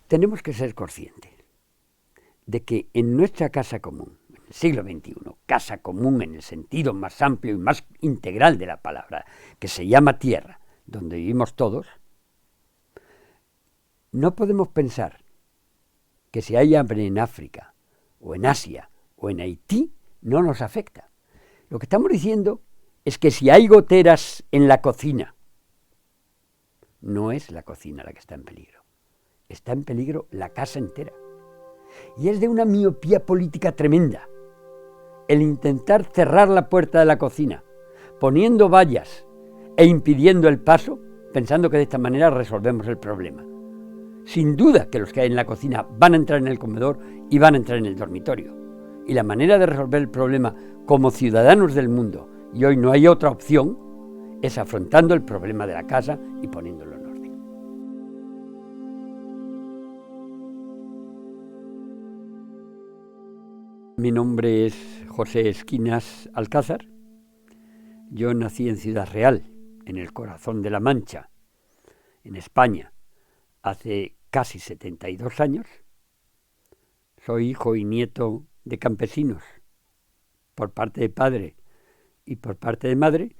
Tenemos que ser conscientes de que en nuestra casa común, en el siglo XXI, casa común en el sentido más amplio y más integral de la palabra, que se llama tierra, donde vivimos todos, no podemos pensar que si hay hambre en África, o en Asia, o en Haití, no nos afecta. Lo que estamos diciendo es que si hay goteras en la cocina, no es la cocina la que está en peligro. Está en peligro la casa entera. Y es de una miopía política tremenda el intentar cerrar la puerta de la cocina, poniendo vallas e impidiendo el paso, pensando que de esta manera resolvemos el problema. Sin duda que los que hay en la cocina van a entrar en el comedor y van a entrar en el dormitorio. Y la manera de resolver el problema como ciudadanos del mundo, y hoy no hay otra opción, es afrontando el problema de la casa y poniéndolo en orden. Mi nombre es José Esquinas Alcázar. Yo nací en Ciudad Real, en el corazón de La Mancha, en España, hace casi 72 años. Soy hijo y nieto de campesinos, por parte de padre y por parte de madre.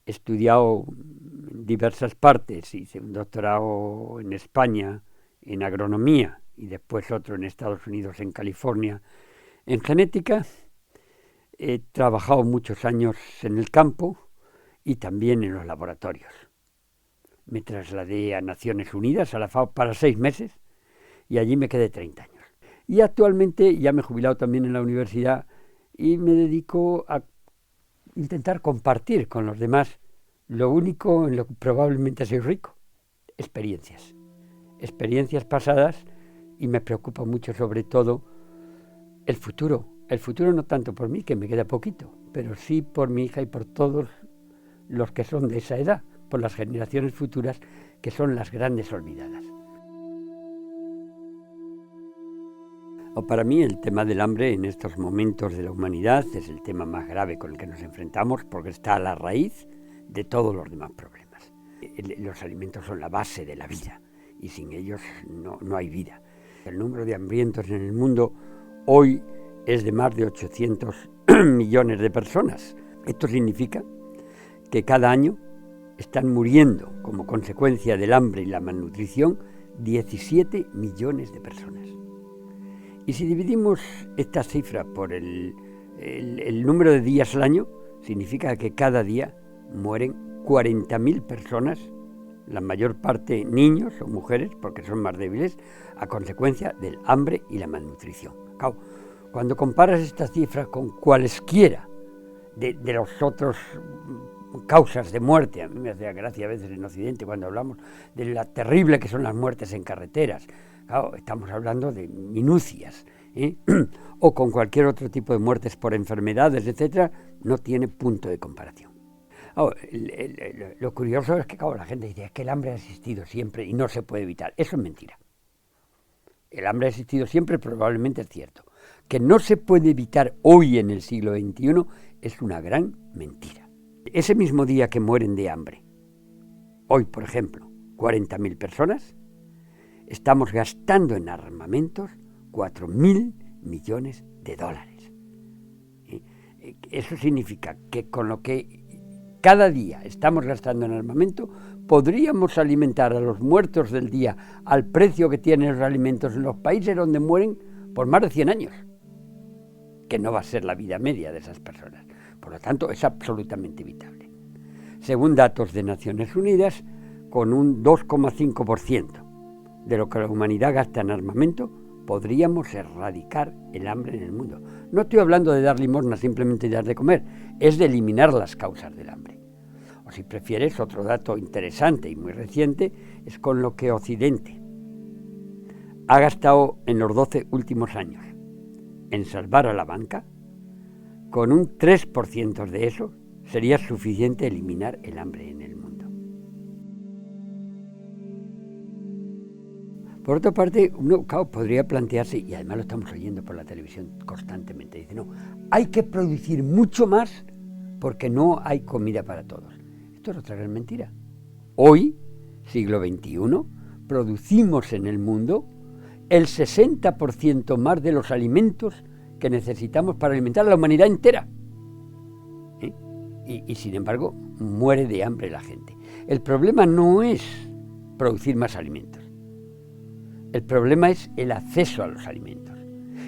He estudiado en diversas partes, hice un doctorado en España en agronomía y después otro en Estados Unidos, en California, en genética. He trabajado muchos años en el campo y también en los laboratorios. Me trasladé a Naciones Unidas, a la FAO, para 6 meses y allí me quedé 30 años. Y actualmente ya me he jubilado también en la universidad y me dedico a intentar compartir con los demás lo único en lo que probablemente soy rico: experiencias pasadas, y me preocupa mucho sobre todo el futuro no tanto por mí, que me queda poquito, pero sí por mi hija y por todos los que son de esa edad, por las generaciones futuras, que son las grandes olvidadas. Para mí el tema del hambre en estos momentos de la humanidad es el tema más grave con el que nos enfrentamos, porque está a la raíz de todos los demás problemas. Los alimentos son la base de la vida y sin ellos no hay vida. El número de hambrientos en el mundo hoy es de más de 800 millones de personas. Esto significa que cada año están muriendo como consecuencia del hambre y la malnutrición 17 millones de personas. Y si dividimos esta cifra por el número de días al año, significa que cada día mueren 40.000 personas, la mayor parte niños o mujeres, porque son más débiles, a consecuencia del hambre y la malnutrición. Claro, cuando comparas estas cifras con cualesquiera de los otros causas de muerte, a mí me hace gracia a veces en Occidente cuando hablamos de la terrible que son las muertes en carreteras. Claro, estamos hablando de minucias, o con cualquier otro tipo de muertes por enfermedades, etcétera, no tiene punto de comparación. Ahora, lo curioso es que la gente dice que el hambre ha existido siempre y no se puede evitar. Eso es mentira. El hambre ha existido siempre, probablemente es cierto. Que no se puede evitar hoy en el siglo XXI es una gran mentira. Ese mismo día que mueren de hambre, hoy, por ejemplo, 40.000 personas, estamos gastando en armamentos 4.000 millones de dólares. Eso significa que con lo que cada día estamos gastando en armamento, podríamos alimentar a los muertos del día al precio que tienen los alimentos en los países donde mueren por más de 100 años, que no va a ser la vida media de esas personas. Por lo tanto, es absolutamente evitable. Según datos de Naciones Unidas, con un 2,5% de lo que la humanidad gasta en armamento, podríamos erradicar el hambre en el mundo. No estoy hablando de dar limosna, simplemente de dar de comer, es de eliminar las causas del hambre. O si prefieres, otro dato interesante y muy reciente es con lo que Occidente ha gastado en los 12 últimos años en salvar a la banca. Con un 3% de eso sería suficiente eliminar el hambre en el mundo. Por otra parte, uno podría plantearse, y además lo estamos oyendo por la televisión constantemente, dice, no, hay que producir mucho más porque no hay comida para todos. Esto es otra gran mentira. Hoy, siglo XXI, producimos en el mundo el 60% más de los alimentos que necesitamos para alimentar a la humanidad entera. Y sin embargo, muere de hambre la gente. El problema no es producir más alimentos. El problema es el acceso a los alimentos.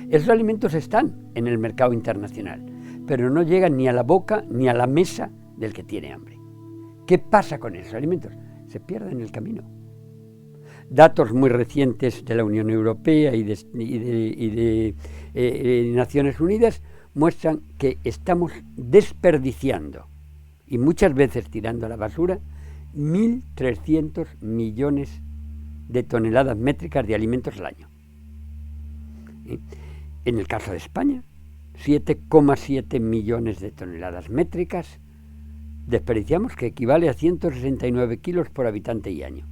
Esos alimentos están en el mercado internacional, pero no llegan ni a la boca ni a la mesa del que tiene hambre. ¿Qué pasa con esos alimentos? Se pierden en el camino. Datos muy recientes de la Unión Europea y de Naciones Unidas muestran que estamos desperdiciando y muchas veces tirando a la basura 1.300 millones de toneladas métricas de alimentos al año. En el caso de España, 7,7 millones de toneladas métricas desperdiciamos, que equivale a 169 kilos por habitante y año.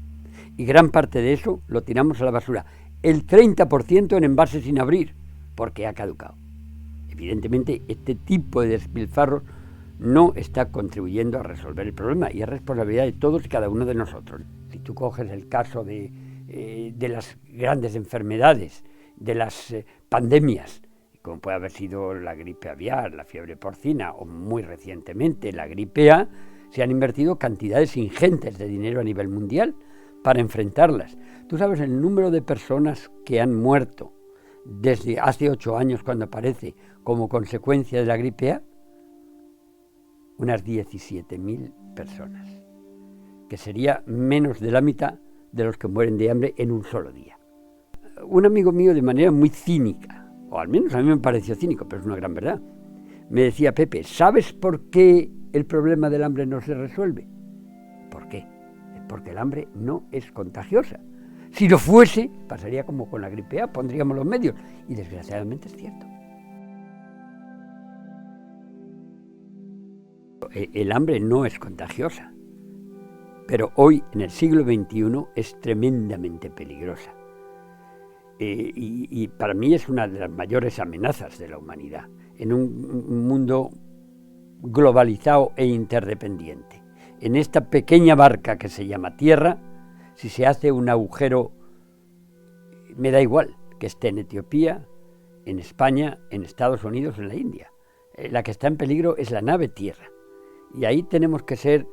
Y gran parte de eso lo tiramos a la basura. El 30% en envases sin abrir, porque ha caducado. Evidentemente, este tipo de despilfarros no está contribuyendo a resolver el problema, y es responsabilidad de todos y cada uno de nosotros. Si tú coges el caso de las grandes enfermedades, de las pandemias, como puede haber sido la gripe aviar, la fiebre porcina o muy recientemente la gripe A, se han invertido cantidades ingentes de dinero a nivel mundial para enfrentarlas. Tú sabes el número de personas que han muerto desde hace 8 años, cuando aparece, como consecuencia de la gripe A. Unas 17.000 personas, que sería menos de la mitad de los que mueren de hambre en un solo día. Un amigo mío, de manera muy cínica, o al menos a mí me pareció cínico, pero es una gran verdad, me decía: Pepe, ¿sabes por qué el problema del hambre no se resuelve? ¿Por qué? Porque el hambre no es contagiosa. Si lo fuese, pasaría como con la gripe A, pondríamos los medios, y desgraciadamente es cierto. El hambre no es contagiosa, pero hoy, en el siglo XXI, es tremendamente peligrosa. Y para mí es una de las mayores amenazas de la humanidad, en un mundo globalizado e interdependiente. En esta pequeña barca que se llama Tierra, si se hace un agujero, me da igual que esté en Etiopía, en España, en Estados Unidos o en la India. La que está en peligro es la nave Tierra. Y ahí tenemos que ser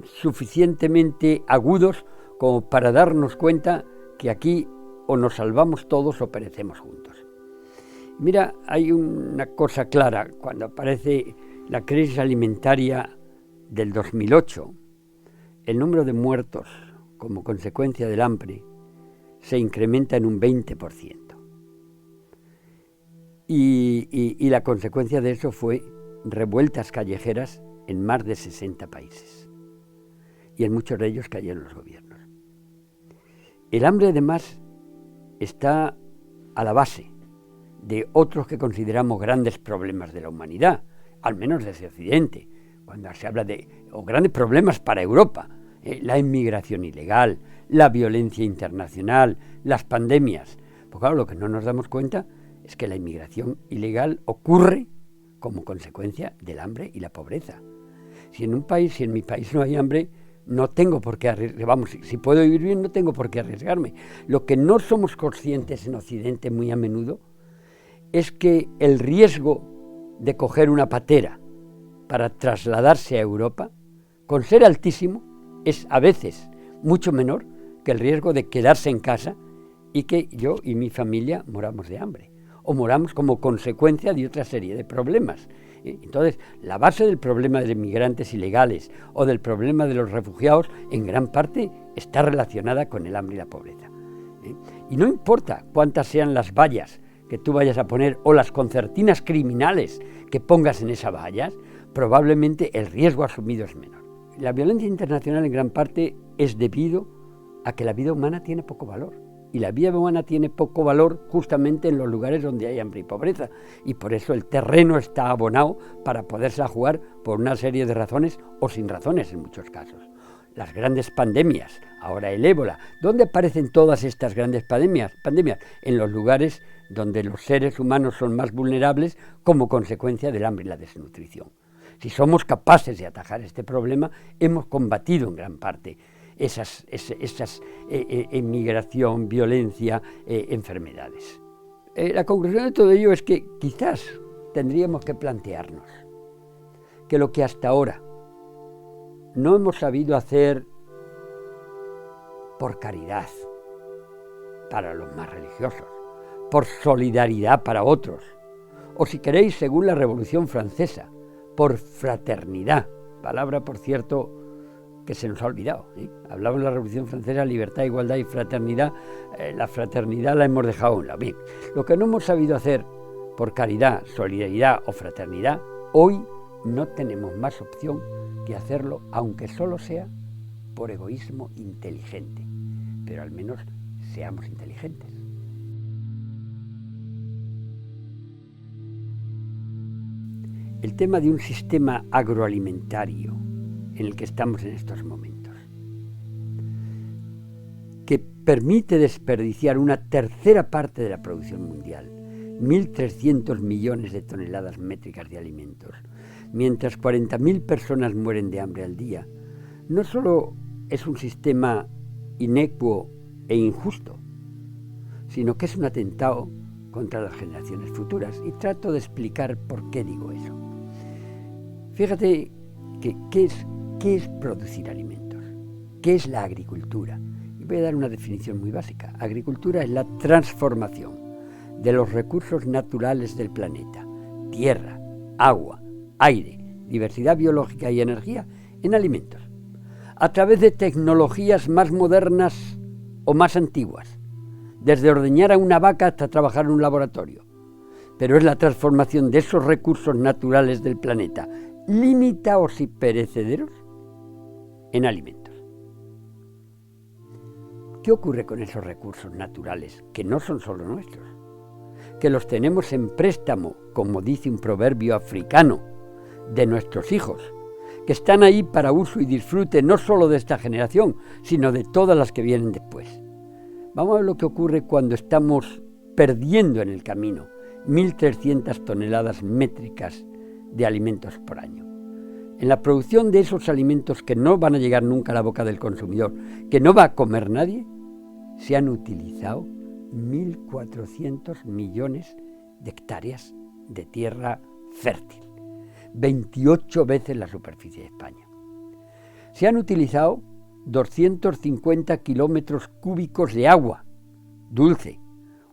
suficientemente agudos como para darnos cuenta que aquí o nos salvamos todos o perecemos juntos. Mira, hay una cosa clara: cuando aparece la crisis alimentaria del 2008, el número de muertos como consecuencia del hambre se incrementa en un 20%. Y la consecuencia de eso fue revueltas callejeras en más de 60 países. Y en muchos de ellos cayeron los gobiernos. El hambre, además, está a la base de otros que consideramos grandes problemas de la humanidad, al menos desde Occidente, cuando se habla de grandes problemas para Europa, la inmigración ilegal, la violencia internacional, las pandemias. Pues claro, lo que no nos damos cuenta es que la inmigración ilegal ocurre como consecuencia del hambre y la pobreza. Si en mi país no hay hambre, no tengo por qué arriesgarme. Vamos, si puedo vivir bien, no tengo por qué arriesgarme. Lo que no somos conscientes en Occidente muy a menudo es que el riesgo de coger una patera para trasladarse a Europa, con ser altísimo, es a veces mucho menor que el riesgo de quedarse en casa y que yo y mi familia moramos de hambre, o moramos como consecuencia de otra serie de problemas. Entonces, la base del problema de los inmigrantes ilegales o del problema de los refugiados, en gran parte, está relacionada con el hambre y la pobreza. Y no importa cuántas sean las vallas que tú vayas a poner o las concertinas criminales que pongas en esas vallas, probablemente el riesgo asumido es menor. La violencia internacional, en gran parte, es debido a que la vida humana tiene poco valor. Y la vida humana tiene poco valor justamente en los lugares donde hay hambre y pobreza. Y por eso el terreno está abonado para podérsela jugar por una serie de razones o sin razones en muchos casos. Las grandes pandemias, ahora el ébola. ¿Dónde aparecen todas estas grandes pandemias? En los lugares donde los seres humanos son más vulnerables como consecuencia del hambre y la desnutrición. Si somos capaces de atajar este problema, hemos combatido en gran parte esas emigración, violencia, enfermedades. La conclusión de todo ello es que quizás tendríamos que plantearnos que lo que hasta ahora no hemos sabido hacer por caridad para los más religiosos, por solidaridad para otros, o si queréis, según la Revolución Francesa, por fraternidad, palabra, por cierto, que se nos ha olvidado, ¿sí? Hablamos de la Revolución Francesa, libertad, igualdad y fraternidad. La fraternidad la hemos dejado a un lado. Bien, lo que no hemos sabido hacer por caridad, solidaridad o fraternidad, hoy no tenemos más opción que hacerlo, aunque solo sea por egoísmo inteligente, pero al menos seamos inteligentes. El tema de un sistema agroalimentario en el que estamos en estos momentos, que permite desperdiciar una tercera parte de la producción mundial, 1.300 millones de toneladas métricas de alimentos, mientras 40.000 personas mueren de hambre al día, no solo es un sistema inecuo e injusto, sino que es un atentado contra las generaciones futuras. Y trato de explicar por qué digo eso. Fíjate que ¿qué es producir alimentos? ¿Qué es la agricultura? Y voy a dar una definición muy básica. Agricultura es la transformación de los recursos naturales del planeta, tierra, agua, aire, diversidad biológica y energía, en alimentos, a través de tecnologías más modernas o más antiguas, desde ordeñar a una vaca hasta trabajar en un laboratorio. Pero es la transformación de esos recursos naturales del planeta, limitados y perecederos, en alimentos. ¿Qué ocurre con esos recursos naturales, que no son solo nuestros? Que los tenemos en préstamo, como dice un proverbio africano, de nuestros hijos, que están ahí para uso y disfrute no solo de esta generación, sino de todas las que vienen después. Vamos a ver lo que ocurre cuando estamos perdiendo en el camino 1.300 toneladas métricas de alimentos por año. En la producción de esos alimentos que no van a llegar nunca a la boca del consumidor, que no va a comer nadie, se han utilizado 1.400 millones de hectáreas de tierra fértil, 28 veces la superficie de España. Se han utilizado 250 kilómetros cúbicos de agua dulce,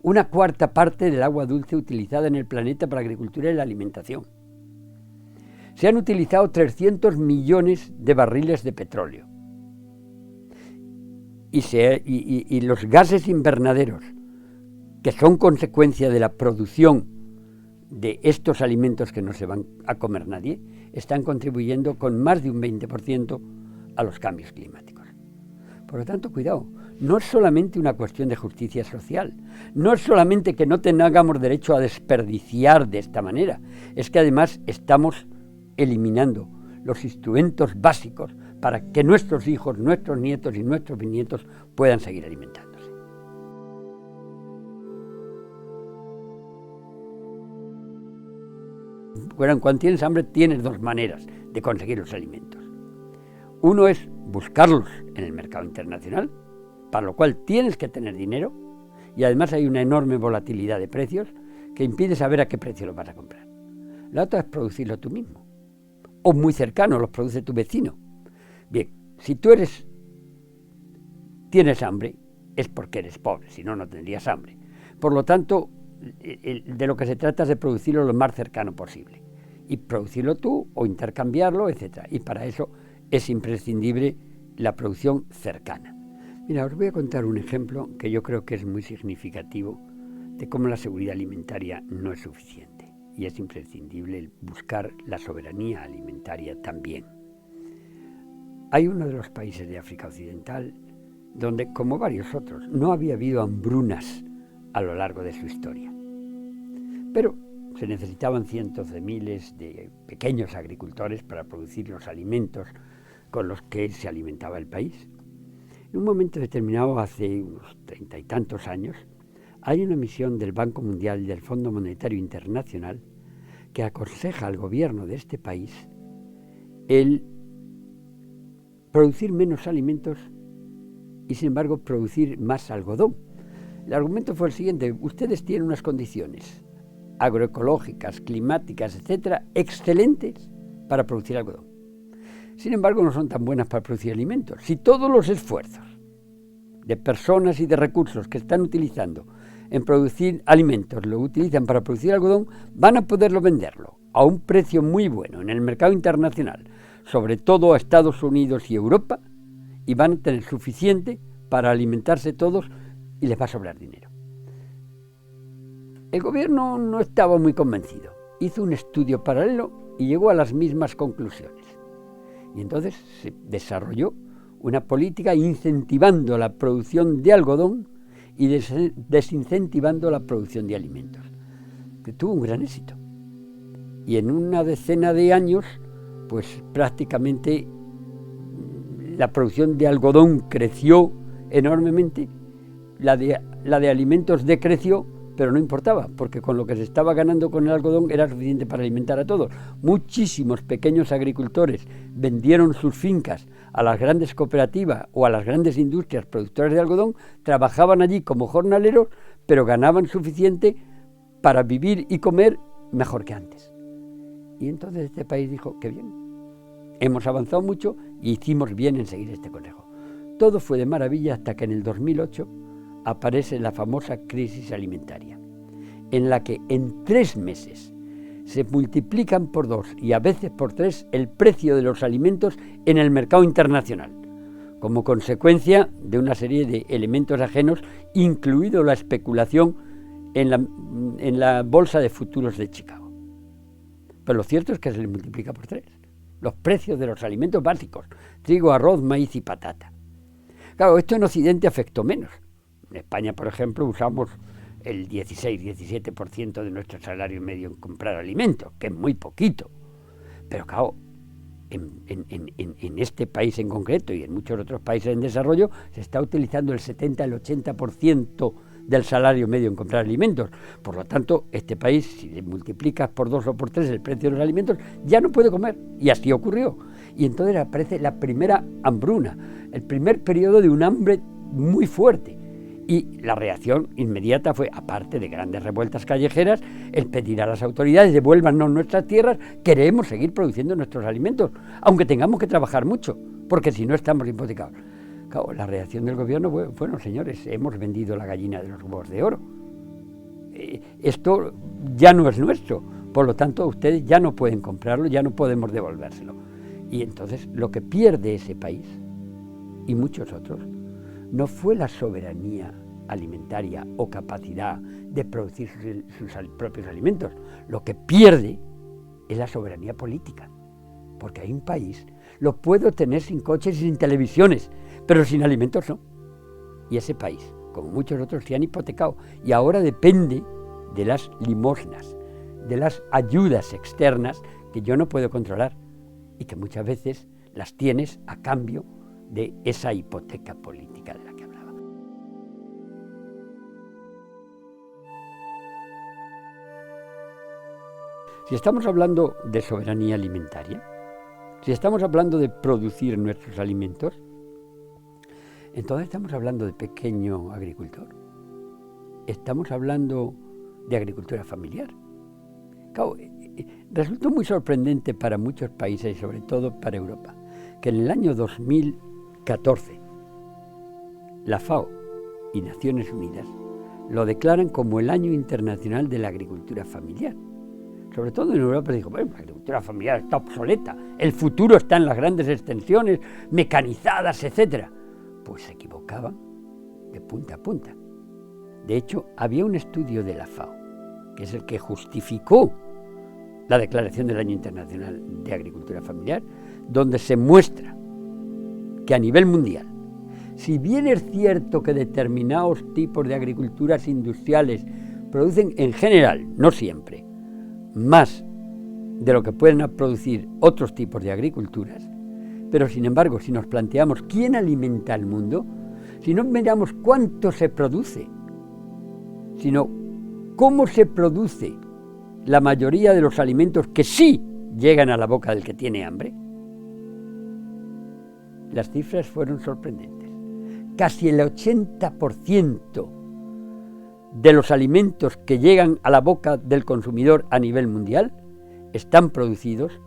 una cuarta parte del agua dulce utilizada en el planeta para la agricultura y la alimentación. Se han utilizado 300 millones de barriles de petróleo. Y los gases invernaderos, que son consecuencia de la producción de estos alimentos que no se van a comer nadie, están contribuyendo con más de un 20% a los cambios climáticos. Por lo tanto, cuidado, no es solamente una cuestión de justicia social, no es solamente que no tengamos derecho a desperdiciar de esta manera, es que además estamos eliminando los instrumentos básicos para que nuestros hijos, nuestros nietos y nuestros bisnietos puedan seguir alimentándose. Bueno, cuando tienes hambre tienes dos maneras de conseguir los alimentos. Uno es buscarlos en el mercado internacional, para lo cual tienes que tener dinero, y además hay una enorme volatilidad de precios que impide saber a qué precio lo vas a comprar. La otra es producirlo tú mismo, o muy cercano, los produce tu vecino. Bien, si tú tienes hambre, es porque eres pobre, si no, no tendrías hambre. Por lo tanto, de lo que se trata es de producirlo lo más cercano posible, y producirlo tú o intercambiarlo, etc. Y para eso es imprescindible la producción cercana. Mira, os voy a contar un ejemplo que yo creo que es muy significativo de cómo la seguridad alimentaria no es suficiente y es imprescindible el buscar la soberanía alimentaria también. Hay uno de los países de África Occidental donde, como varios otros, no había habido hambrunas a lo largo de su historia. Pero se necesitaban cientos de miles de pequeños agricultores para producir los alimentos con los que se alimentaba el país. En un momento determinado, hace unos 30 y tantos años, hay una misión del Banco Mundial y del Fondo Monetario Internacional que aconseja al gobierno de este país el producir menos alimentos y sin embargo producir más algodón. El argumento fue el siguiente: ustedes tienen unas condiciones agroecológicas, climáticas, etcétera, excelentes para producir algodón. Sin embargo, no son tan buenas para producir alimentos. Si todos los esfuerzos de personas y de recursos que están utilizando en producir alimentos lo utilizan para producir algodón, van a poderlo venderlo a un precio muy bueno en el mercado internacional, sobre todo a Estados Unidos y Europa, y van a tener suficiente para alimentarse todos y les va a sobrar dinero. El gobierno no estaba muy convencido. Hizo un estudio paralelo y llegó a las mismas conclusiones. Y entonces se desarrolló una política incentivando la producción de algodón y desincentivando la producción de alimentos, que tuvo un gran éxito. Y en una decena de años, pues prácticamente la producción de algodón creció enormemente, la de alimentos decreció, pero no importaba, porque con lo que se estaba ganando con el algodón era suficiente para alimentar a todos. Muchísimos pequeños agricultores vendieron sus fincas a las grandes cooperativas o a las grandes industrias productoras de algodón, trabajaban allí como jornaleros, pero ganaban suficiente para vivir y comer mejor que antes. Y entonces este país dijo: qué bien, hemos avanzado mucho y hicimos bien en seguir este consejo. Todo fue de maravilla hasta que en el 2008 aparece la famosa crisis alimentaria, en la que en 3 meses se multiplican por 2 y a veces por 3 el precio de los alimentos en el mercado internacional, como consecuencia de una serie de elementos ajenos, incluido la especulación en la bolsa de futuros de Chicago. Pero lo cierto es que se le multiplica por 3 los precios de los alimentos básicos: trigo, arroz, maíz y patata. Claro, esto en Occidente afectó menos. En España, por ejemplo, usamos el 16-17% de nuestro salario medio en comprar alimentos, que es muy poquito. Pero claro, en este país en concreto y en muchos otros países en desarrollo se está utilizando el 70, el 80% del salario medio en comprar alimentos. Por lo tanto, este país, si le multiplicas por 2 o por 3 el precio de los alimentos, ya no puede comer. Y así ocurrió. Y entonces aparece la primera hambruna, el primer periodo de un hambre muy fuerte. Y la reacción inmediata fue, aparte de grandes revueltas callejeras, el pedir a las autoridades: devuélvanos nuestras tierras, queremos seguir produciendo nuestros alimentos, aunque tengamos que trabajar mucho, porque si no estamos hipotecados. Claro, la reacción del gobierno fue: bueno, señores, hemos vendido la gallina de los huevos de oro. Esto ya no es nuestro, por lo tanto ustedes ya no pueden comprarlo, ya no podemos devolvérselo. Y entonces lo que pierde ese país, y muchos otros, no fue la soberanía alimentaria o capacidad de producir sus propios alimentos. Lo que pierde es la soberanía política, porque hay un país, lo puedo tener sin coches y sin televisiones, pero sin alimentos no. Y ese país, como muchos otros, se han hipotecado y ahora depende de las limosnas, de las ayudas externas que yo no puedo controlar y que muchas veces las tienes a cambio de esa hipoteca política de la que hablaba. Si estamos hablando de soberanía alimentaria, si estamos hablando de producir nuestros alimentos, entonces estamos hablando de pequeño agricultor. Estamos hablando de agricultura familiar. Claro, resultó muy sorprendente para muchos países y sobre todo para Europa, que en el año 2014 la FAO y Naciones Unidas lo declaran como el Año Internacional de la Agricultura Familiar. Sobre todo en Europa se dijo: bueno, la agricultura familiar está obsoleta, el futuro está en las grandes extensiones mecanizadas, etc. Pues se equivocaban de punta a punta. De hecho, había un estudio de la FAO, que es el que justificó la declaración del Año Internacional de Agricultura Familiar, donde se muestra que a nivel mundial, si bien es cierto que determinados tipos de agriculturas industriales producen en general, no siempre, más de lo que pueden producir otros tipos de agriculturas, pero sin embargo, si nos planteamos quién alimenta al mundo, si no miramos cuánto se produce, sino cómo se produce la mayoría de los alimentos que sí llegan a la boca del que tiene hambre, las cifras fueron sorprendentes. casi el 80% de los alimentos que llegan a la boca del consumidor a nivel mundial están producidos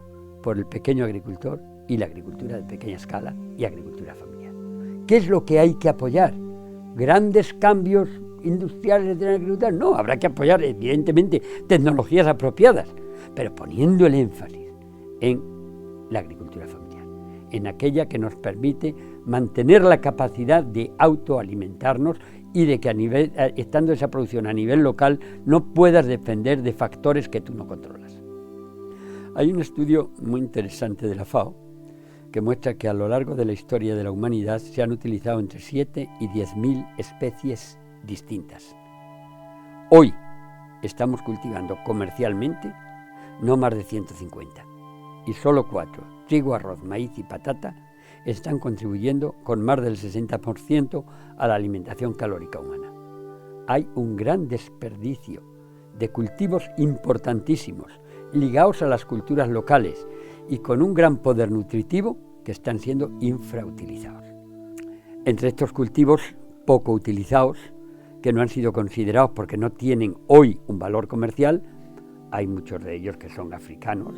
por el pequeño agricultor y la agricultura de pequeña escala y agricultura familiar. ¿Qué es lo que hay que apoyar? ¿Grandes cambios industriales de la agricultura? No, habrá que apoyar evidentemente tecnologías apropiadas, pero poniendo el énfasis en la agricultura familiar, en aquella que nos permite mantener la capacidad de autoalimentarnos y de que estando esa producción a nivel local no puedas depender de factores que tú no controlas. Hay un estudio muy interesante de la FAO que muestra que a lo largo de la historia de la humanidad se han utilizado entre 7 y 10.000 especies distintas. Hoy estamos cultivando comercialmente no más de 150 y solo 4, trigo, arroz, maíz y patata, están contribuyendo con más del 60% a la alimentación calórica humana. Hay un gran desperdicio de cultivos importantísimos ligados a las culturas locales y con un gran poder nutritivo que están siendo infrautilizados. Entre estos cultivos poco utilizados, que no han sido considerados porque no tienen hoy un valor comercial, hay muchos de ellos que son africanos,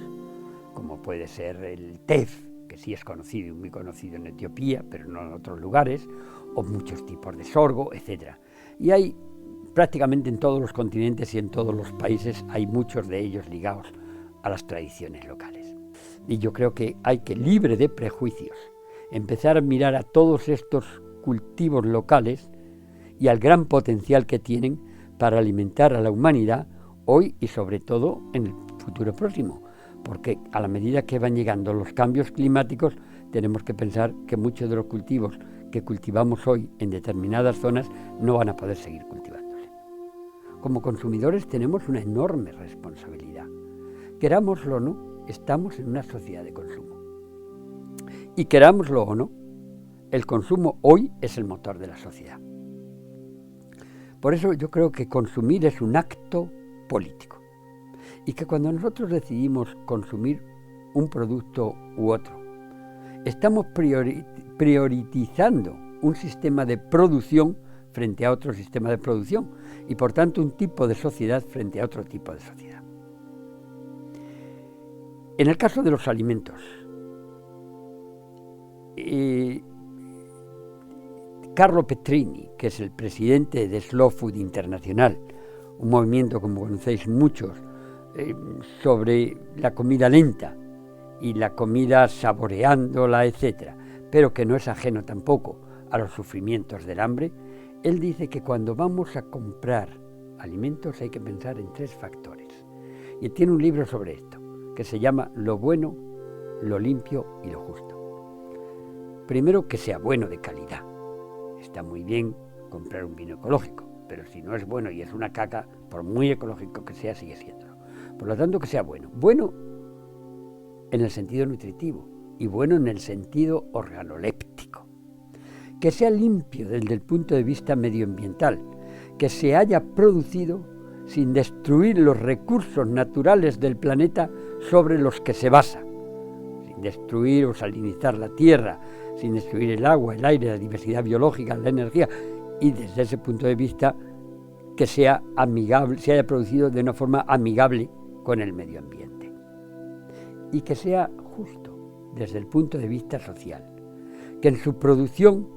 como puede ser el tef, que sí es conocido y muy conocido en Etiopía, pero no en otros lugares, o muchos tipos de sorgo, etc. Y hay prácticamente en todos los continentes y en todos los países, hay muchos de ellos ligados a las tradiciones locales. Y yo creo que hay que, libre de prejuicios, empezar a mirar a todos estos cultivos locales y al gran potencial que tienen para alimentar a la humanidad hoy y sobre todo en el futuro próximo. Porque a la medida que van llegando los cambios climáticos, tenemos que pensar que muchos de los cultivos que cultivamos hoy en determinadas zonas no van a poder seguir cultivándose. Como consumidores tenemos una enorme responsabilidad. Querámoslo o no, estamos en una sociedad de consumo. Y querámoslo o no, el consumo hoy es el motor de la sociedad. Por eso yo creo que consumir es un acto político. Y que cuando nosotros decidimos consumir un producto u otro, estamos priorizando un sistema de producción frente a otro sistema de producción y por tanto un tipo de sociedad frente a otro tipo de sociedad. En el caso de los alimentos, Carlo Petrini, que es el presidente de Slow Food International, un movimiento, como conocéis muchos, sobre la comida lenta y la comida saboreándola, etcétera, pero que no es ajeno tampoco a los sufrimientos del hambre, él dice que cuando vamos a comprar alimentos hay que pensar en 3 factores. Y tiene un libro sobre esto, que se llama Lo bueno, lo limpio y lo justo. Primero, que sea bueno, de calidad. Está muy bien comprar un vino ecológico, pero si no es bueno y es una caca, por muy ecológico que sea, sigue siéndolo. Por lo tanto, que sea bueno. Bueno en el sentido nutritivo y bueno en el sentido organoléptico. Que sea limpio desde el punto de vista medioambiental, que se haya producido sin destruir los recursos naturales del planeta sobre los que se basa, sin destruir o salinizar la tierra, sin destruir el agua, el aire, la diversidad biológica, la energía, y desde ese punto de vista que sea amigable, se haya producido de una forma amigable con el medio ambiente. Y que sea justo desde el punto de vista social, que en su producción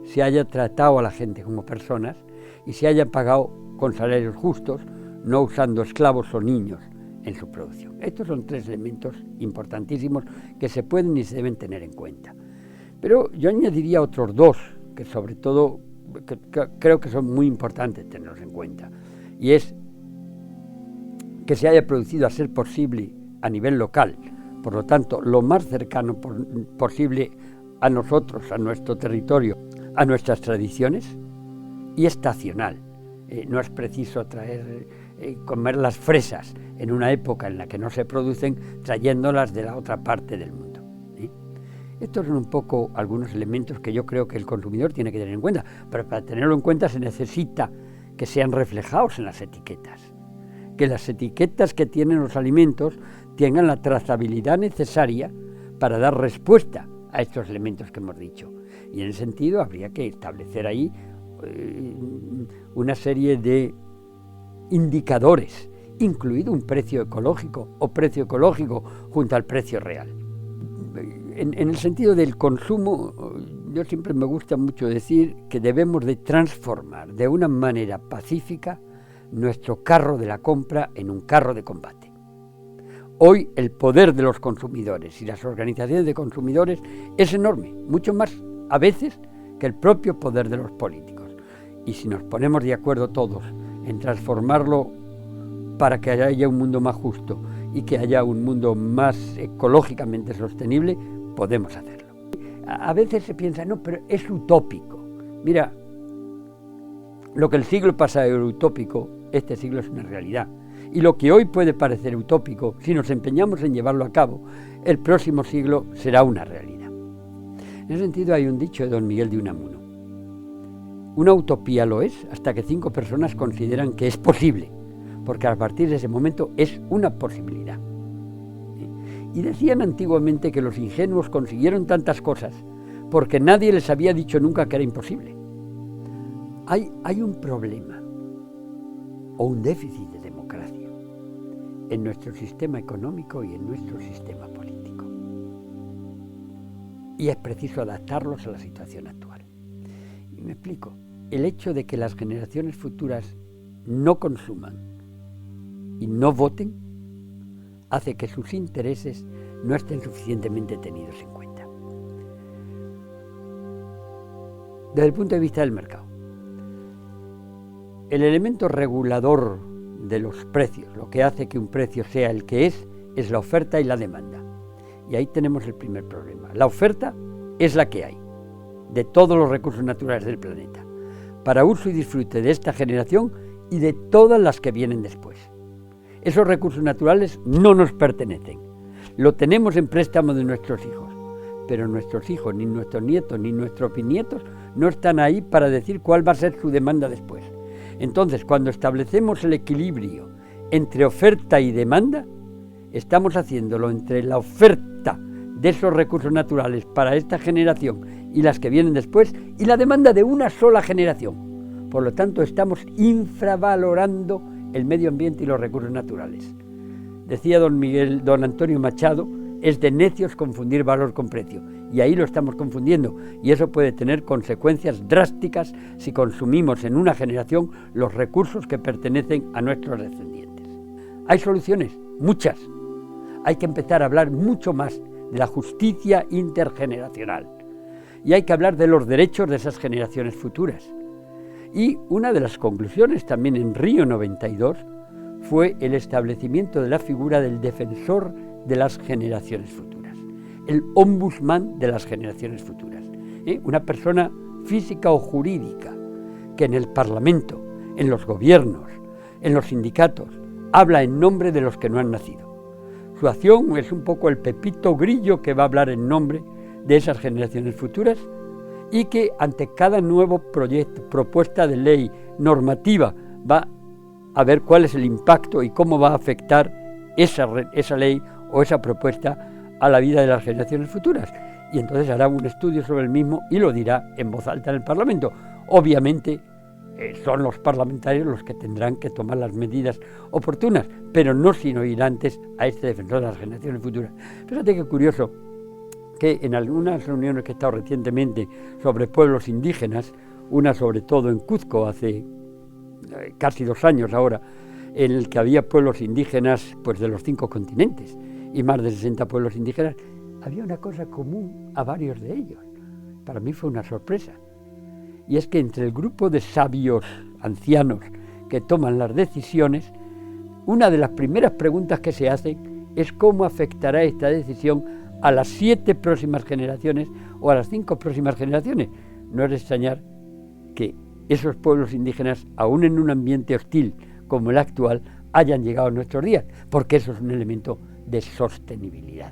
se haya tratado a la gente como personas y se haya pagado con salarios justos, no usando esclavos o niños en su producción. Estos son 3 elementos importantísimos que se pueden y se deben tener en cuenta. Pero yo añadiría otros 2, que sobre todo que creo que son muy importantes tenerlos en cuenta, y es que se haya producido a ser posible a nivel local, por lo tanto, lo más cercano posible a nosotros, a nuestro territorio, a nuestras tradiciones, y estacional. No es preciso comer las fresas en una época en la que no se producen, trayéndolas de la otra parte del mundo. ¿Sí? Estos son un poco algunos elementos que yo creo que el consumidor tiene que tener en cuenta, pero para tenerlo en cuenta se necesita que sean reflejados en las etiquetas, que las etiquetas que tienen los alimentos tengan la trazabilidad necesaria para dar respuesta a estos elementos que hemos dicho, Y en ese sentido habría que establecer ahí una serie de indicadores, incluido un precio ecológico o precio ecológico junto al precio real. En el sentido del consumo, yo siempre me gusta mucho decir que debemos de transformar de una manera pacífica nuestro carro de la compra en un carro de combate. Hoy el poder de los consumidores y las organizaciones de consumidores es enorme, mucho más a veces que el propio poder de los políticos. Y si nos ponemos de acuerdo todos en transformarlo para que haya un mundo más justo y que haya un mundo más ecológicamente sostenible, podemos hacerlo. A veces se piensa, no, pero es utópico. Mira, lo que el siglo pasado era utópico, este siglo es una realidad. Y lo que hoy puede parecer utópico, si nos empeñamos en llevarlo a cabo, el próximo siglo será una realidad. En ese sentido hay un dicho de don Miguel de Unamuno. Una utopía lo es hasta que 5 personas consideran que es posible, porque a partir de ese momento es una posibilidad. Y decían antiguamente que los ingenuos consiguieron tantas cosas porque nadie les había dicho nunca que era imposible. Hay un problema o un déficit de democracia en nuestro sistema económico y en nuestro sistema político. Y es preciso adaptarlos a la situación actual. Y me explico. El hecho de que las generaciones futuras no consuman y no voten hace que sus intereses no estén suficientemente tenidos en cuenta. Desde el punto de vista del mercado, el elemento regulador de los precios, lo que hace que un precio sea el que es la oferta y la demanda. Y ahí tenemos el primer problema. La oferta es la que hay, de todos los recursos naturales del planeta, para uso y disfrute de esta generación y de todas las que vienen después. Esos recursos naturales no nos pertenecen, lo tenemos en préstamo de nuestros hijos, pero nuestros hijos, ni nuestros nietos, ni nuestros bisnietos no están ahí para decir cuál va a ser su demanda después. Entonces, cuando establecemos el equilibrio entre oferta y demanda, estamos haciéndolo entre la oferta de esos recursos naturales para esta generación y las que vienen después, y la demanda de una sola generación. Por lo tanto, estamos infravalorando el medio ambiente y los recursos naturales. Decía don Antonio Machado, es de necios confundir valor con precio, y ahí lo estamos confundiendo, y eso puede tener consecuencias drásticas si consumimos en una generación los recursos que pertenecen a nuestros descendientes. ¿Hay soluciones? Muchas. Hay que empezar a hablar mucho más de la justicia intergeneracional, y hay que hablar de los derechos de esas generaciones futuras. Y una de las conclusiones también en Río 92 fue el establecimiento de la figura del defensor de las generaciones futuras, el ombudsman de las generaciones futuras, una persona física o jurídica que en el Parlamento, en los gobiernos, en los sindicatos, habla en nombre de los que no han nacido. Su acción es un poco el Pepito Grillo que va a hablar en nombre de esas generaciones futuras y que ante cada nuevo proyecto, propuesta de ley, normativa, va a ver cuál es el impacto y cómo va a afectar esa ley o esa propuesta a la vida de las generaciones futuras. Y entonces hará un estudio sobre el mismo y lo dirá en voz alta en el Parlamento. Obviamente son los parlamentarios los que tendrán que tomar las medidas oportunas, pero no sin oír antes a este defensor de las generaciones futuras. Fíjate qué curioso que en algunas reuniones que he estado recientemente sobre pueblos indígenas, una sobre todo en Cuzco hace casi 2 años ahora, en el que había pueblos indígenas pues de los 5 continentes y más de 60 pueblos indígenas, había una cosa común a varios de ellos. Para mí fue una sorpresa. Y es que entre el grupo de sabios ancianos que toman las decisiones, una de las primeras preguntas que se hacen es cómo afectará esta decisión a las 7 próximas generaciones o a las 5 próximas generaciones. No es de extrañar que esos pueblos indígenas, aún en un ambiente hostil como el actual, hayan llegado a nuestros días, porque eso es un elemento de sostenibilidad.